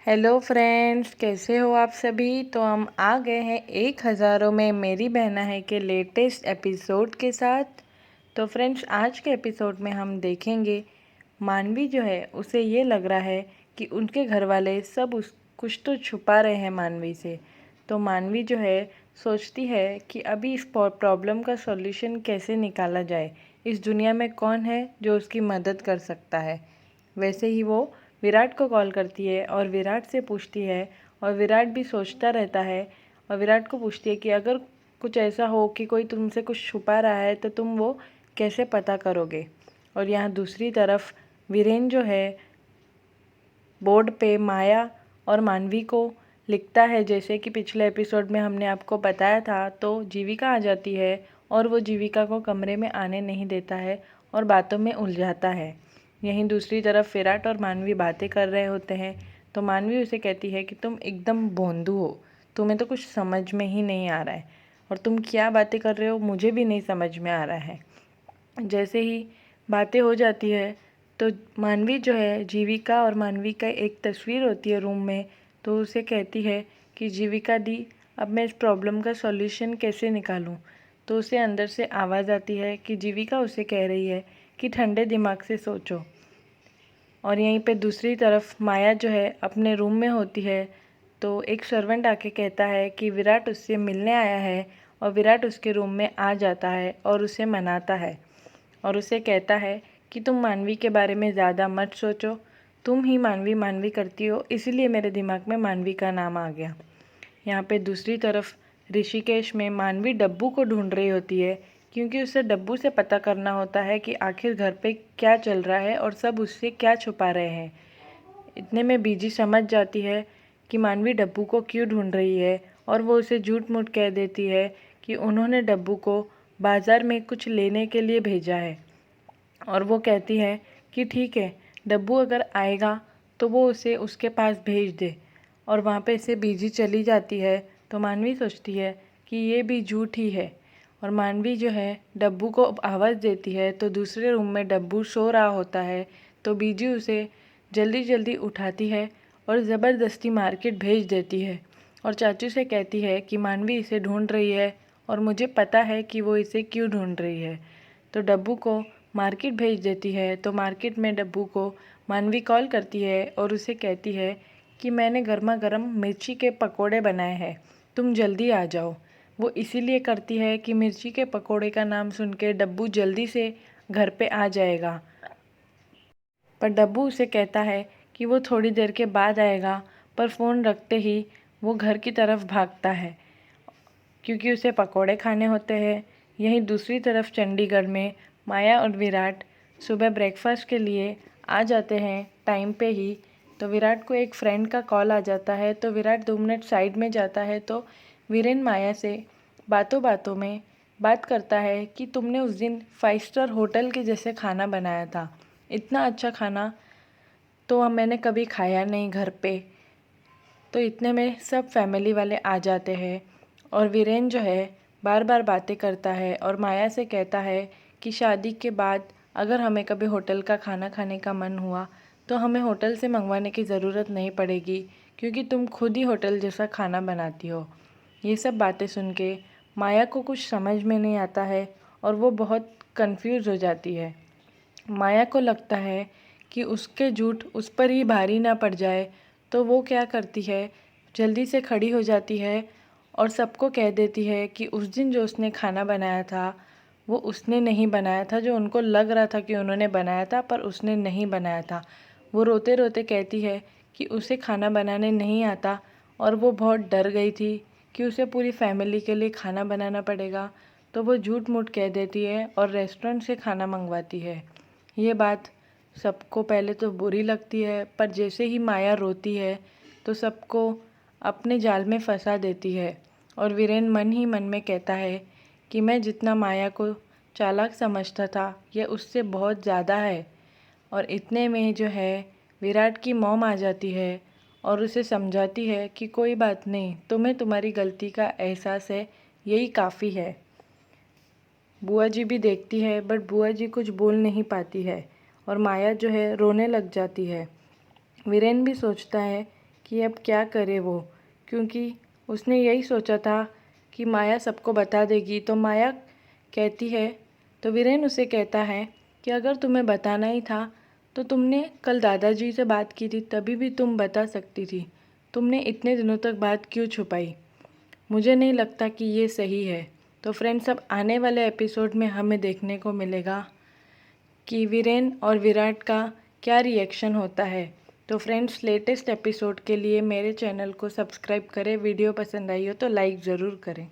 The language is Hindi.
हेलो फ्रेंड्स, कैसे हो आप सभी। तो हम आ गए हैं 1000 में मेरी बहना है के लेटेस्ट एपिसोड के साथ। तो फ्रेंड्स, आज के एपिसोड में हम देखेंगे मानवी जो है उसे ये लग रहा है कि उनके घर वाले सब उस कुछ तो छुपा रहे हैं मानवी से। तो मानवी जो है सोचती है कि अभी इस प्रॉब्लम का सॉल्यूशन कैसे निकाला जाए, इस दुनिया में कौन है जो उसकी मदद कर सकता है। वैसे ही वो विराट को कॉल करती है और विराट से पूछती है, और विराट भी सोचता रहता है और विराट को पूछती है कि अगर कुछ ऐसा हो कि कोई तुमसे कुछ छुपा रहा है तो तुम वो कैसे पता करोगे। और यहाँ दूसरी तरफ वीरेन जो है बोर्ड पे माया और मानवी को लिखता है, जैसे कि पिछले एपिसोड में हमने आपको बताया था। तो जीविका आ जाती है और वो जीविका को कमरे में आने नहीं देता है और बातों में उलझाता है। यहीं दूसरी तरफ विराट और मानवी बातें कर रहे होते हैं। तो मानवी उसे कहती है कि तुम एकदम भोंदू हो, तुम्हें तो कुछ समझ में ही नहीं आ रहा है, और तुम क्या बातें कर रहे हो मुझे भी नहीं समझ में आ रहा है। जैसे ही बातें हो जाती है तो मानवी जो है, जीविका और मानवी का एक तस्वीर होती है रूम में, तो उसे कहती है कि जीविका दी, अब मैं इस प्रॉब्लम का सॉल्यूशन कैसे निकालूं। तो उसे अंदर से आवाज़ आती है कि जीविका उसे कह रही है कि ठंडे दिमाग से सोचो। और यहीं पे दूसरी तरफ माया जो है अपने रूम में होती है। तो एक सर्वेंट आके कहता है कि विराट उससे मिलने आया है, और विराट उसके रूम में आ जाता है और उसे मनाता है और उसे कहता है कि तुम मानवी के बारे में ज़्यादा मत सोचो, तुम ही मानवी मानवी करती हो, इसीलिए मेरे दिमाग में मानवी का नाम आ गया। यहाँ पे दूसरी तरफ ऋषिकेश में मानवी डब्बू को ढूंढ रही होती है, क्योंकि उसे डब्बू से पता करना होता है कि आखिर घर पे क्या चल रहा है और सब उससे क्या छुपा रहे हैं। इतने में बीजी समझ जाती है कि मानवी डब्बू को क्यों ढूंढ रही है, और वो उसे झूठ मूठ कह देती है कि उन्होंने डब्बू को बाज़ार में कुछ लेने के लिए भेजा है। और वो कहती है कि ठीक है, डब्बू अगर आएगा तो वो उसे उसके पास भेज दे, और वहाँ पे से बीजी चली जाती है। तो मानवी सोचती है कि ये भी झूठ ही है, और मानवी जो है डब्बू को आवाज़ देती है। तो दूसरे रूम में डब्बू सो रहा होता है। तो बीजी उसे जल्दी जल्दी उठाती है और ज़बरदस्ती मार्केट भेज देती है, और चाचू से कहती है कि मानवी इसे ढूंढ रही है और मुझे पता है कि वो इसे क्यों ढूंढ रही है। तो डब्बू को मार्केट भेज देती है। तो मार्केट में डब्बू को मानवी कॉल करती है और उसे कहती है कि मैंने गर्मा गर्म मिर्ची के पकोड़े बनाए हैं, तुम जल्दी आ जाओ। वो इसीलिए करती है कि मिर्ची के पकोड़े का नाम सुन के डब्बू जल्दी से घर पे आ जाएगा। पर डब्बू उसे कहता है कि वो थोड़ी देर के बाद आएगा, पर फ़ोन रखते ही वो घर की तरफ भागता है, क्योंकि उसे पकोड़े खाने होते हैं। यहीं दूसरी तरफ चंडीगढ़ में माया और विराट सुबह ब्रेकफास्ट के लिए आ जाते हैं टाइम पे ही। तो विराट को एक फ्रेंड का कॉल आ जाता है। तो विराट 2 मिनट साइड में जाता है। तो वीरेन माया से बातों बातों में बात करता है कि तुमने उस दिन 5 स्टार होटल के जैसे खाना बनाया था, इतना अच्छा खाना तो मैंने कभी खाया नहीं घर पे। तो इतने में सब फैमिली वाले आ जाते हैं, और वीरेन जो है बार बार बातें करता है और माया से कहता है कि शादी के बाद अगर हमें कभी होटल का खाना खाने का मन हुआ तो हमें होटल से मंगवाने की ज़रूरत नहीं पड़ेगी, क्योंकि तुम खुद ही होटल जैसा खाना बनाती हो। ये सब बातें सुन के माया को कुछ समझ में नहीं आता है और वो बहुत कंफ्यूज हो जाती है। माया को लगता है कि उसके झूठ उस पर ही भारी ना पड़ जाए। तो वो क्या करती है, जल्दी से खड़ी हो जाती है और सबको कह देती है कि उस दिन जो उसने खाना बनाया था वो उसने नहीं बनाया था, जो उनको लग रहा था कि उन्होंने बनाया था पर उसने नहीं बनाया था। वो रोते रोते कहती है कि उसे खाना बनाने नहीं आता, और वो बहुत डर गई थी कि उसे पूरी फैमिली के लिए खाना बनाना पड़ेगा। तो वो झूठ मूठ कह देती है और रेस्टोरेंट से खाना मंगवाती है। ये बात सबको पहले तो बुरी लगती है, पर जैसे ही माया रोती है तो सबको अपने जाल में फंसा देती है। और वीरेन मन ही मन में कहता है कि मैं जितना माया को चालाक समझता था यह उससे बहुत ज़्यादा है। और इतने में जो है विराट की मॉम आ जाती है और उसे समझाती है कि कोई बात नहीं, तुम्हें तुम्हारी गलती का एहसास है, यही काफ़ी है। बुआ जी भी देखती है, बट बुआ जी कुछ बोल नहीं पाती है और माया जो है रोने लग जाती है। वीरेन भी सोचता है कि अब क्या करे वो, क्योंकि उसने यही सोचा था कि माया सबको बता देगी। तो माया कहती है, तो वीरेन उसे कहता है कि अगर तुम्हें बताना ही था तो तुमने कल दादाजी से बात की थी, तभी भी तुम बता सकती थी। तुमने इतने दिनों तक बात क्यों छुपाई? मुझे नहीं लगता कि ये सही है। तो फ्रेंड्स, अब आने वाले एपिसोड में हमें देखने को मिलेगा कि वीरेन और विराट का क्या रिएक्शन होता है। तो फ्रेंड्स, लेटेस्ट एपिसोड के लिए मेरे चैनल को सब्सक्राइब करें। वीडियो पसंद आई हो तो लाइक ज़रूर करें।